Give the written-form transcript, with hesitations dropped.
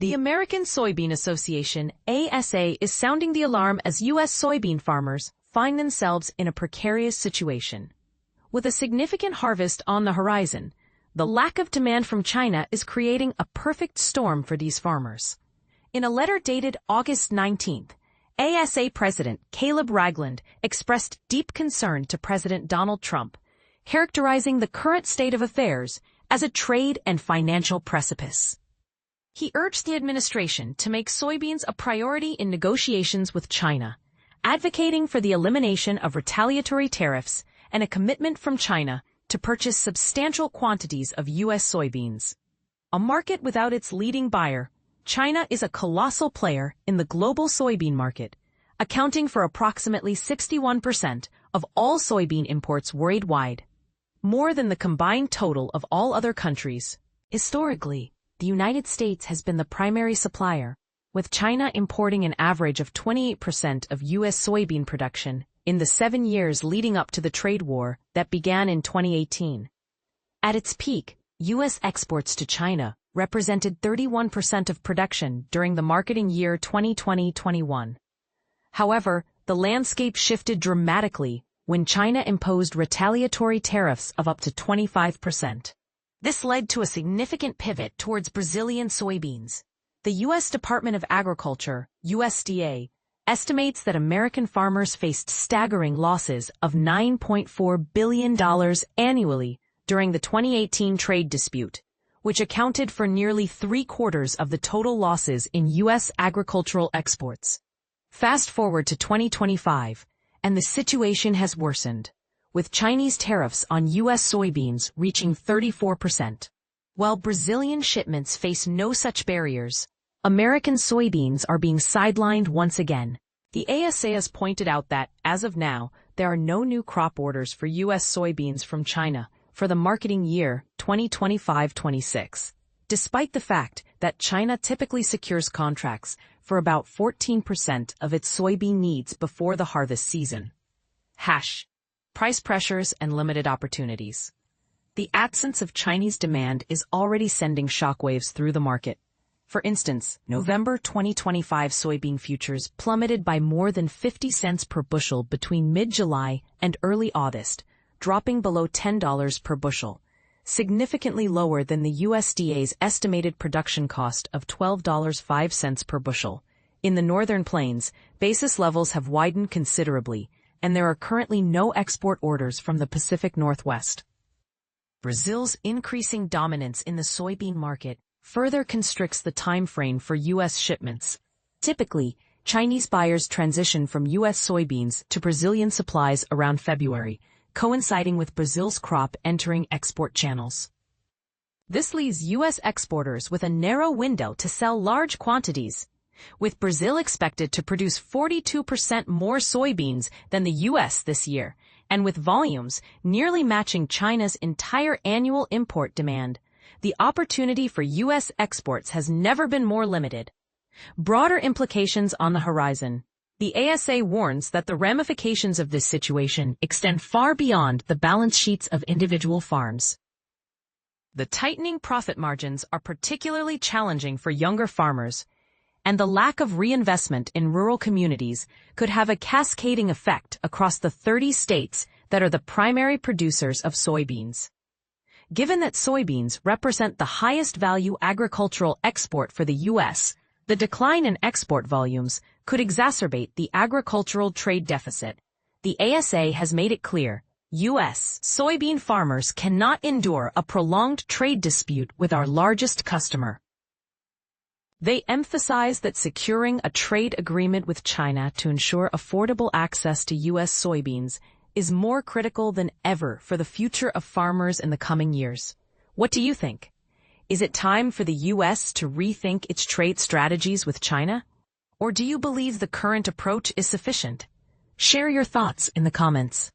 The American Soybean Association, ASA, is sounding the alarm as U.S. soybean farmers find themselves in a precarious situation. With a significant harvest on the horizon, the lack of demand from China is creating a perfect storm for these farmers. In a letter dated August 19th, ASA President Caleb Ragland expressed deep concern to President Donald Trump, characterizing the current state of affairs as a trade and financial precipice. He urged the administration to make soybeans a priority in negotiations with China, advocating for the elimination of retaliatory tariffs and a commitment from China to purchase substantial quantities of U.S. soybeans. A market without its leading buyer, China is a colossal player in the global soybean market, accounting for approximately 61% of all soybean imports worldwide, more than the combined total of all other countries. Historically, the United States has been the primary supplier, with China importing an average of 28% of U.S. soybean production in the 7 years leading up to the trade war that began in 2018. At its peak, U.S. exports to China represented 31% of production during the marketing year 2020-21. However, the landscape shifted dramatically when China imposed retaliatory tariffs of up to 25%. This led to a significant pivot towards Brazilian soybeans. The U.S. Department of Agriculture, USDA, estimates that American farmers faced staggering losses of $9.4 billion annually during the 2018 trade dispute, which accounted for nearly 3/4 of the total losses in U.S. agricultural exports. Fast forward to 2025, and the situation has worsened, with Chinese tariffs on U.S. soybeans reaching 34%. While Brazilian shipments face no such barriers, American soybeans are being sidelined once again. The ASA has pointed out that, as of now, there are no new crop orders for U.S. soybeans from China for the marketing year 2025-26, despite the fact that China typically secures contracts for about 14% of its soybean needs before the harvest season. Price pressures and limited opportunities. The absence of Chinese demand is already sending shockwaves through the market. For instance, November 2025 soybean futures plummeted by more than 50 cents per bushel between mid-July and early August, dropping below $10 per bushel, significantly lower than the USDA's estimated production cost of $12.05 per bushel. In the northern plains, basis levels have widened considerably, and there are currently no export orders from the Pacific Northwest. Brazil's increasing dominance in the soybean market further constricts the time frame for U.S. shipments. Typically, Chinese buyers transition from U.S. soybeans to Brazilian supplies around February, coinciding with Brazil's crop entering export channels. This leaves U.S. exporters with a narrow window to sell large quantities, with Brazil expected to produce 42% more soybeans than the U.S. this year, and with volumes nearly matching China's entire annual import demand. The opportunity for U.S. exports has never been more limited. Broader implications on the horizon. The ASA warns that the ramifications of this situation extend far beyond the balance sheets of individual farms. The tightening profit margins are particularly challenging for younger farmers, and the lack of reinvestment in rural communities could have a cascading effect across the 30 states that are the primary producers of soybeans. Given that soybeans represent the highest value agricultural export for the U.S., the decline in export volumes could exacerbate the agricultural trade deficit. The ASA has made it clear, U.S. soybean farmers cannot endure a prolonged trade dispute with our largest customer. They emphasize that securing a trade agreement with China to ensure affordable access to U.S. soybeans is more critical than ever for the future of farmers in the coming years. What do you think? Is it time for the U.S. to rethink its trade strategies with China? Or do you believe the current approach is sufficient? Share your thoughts in the comments.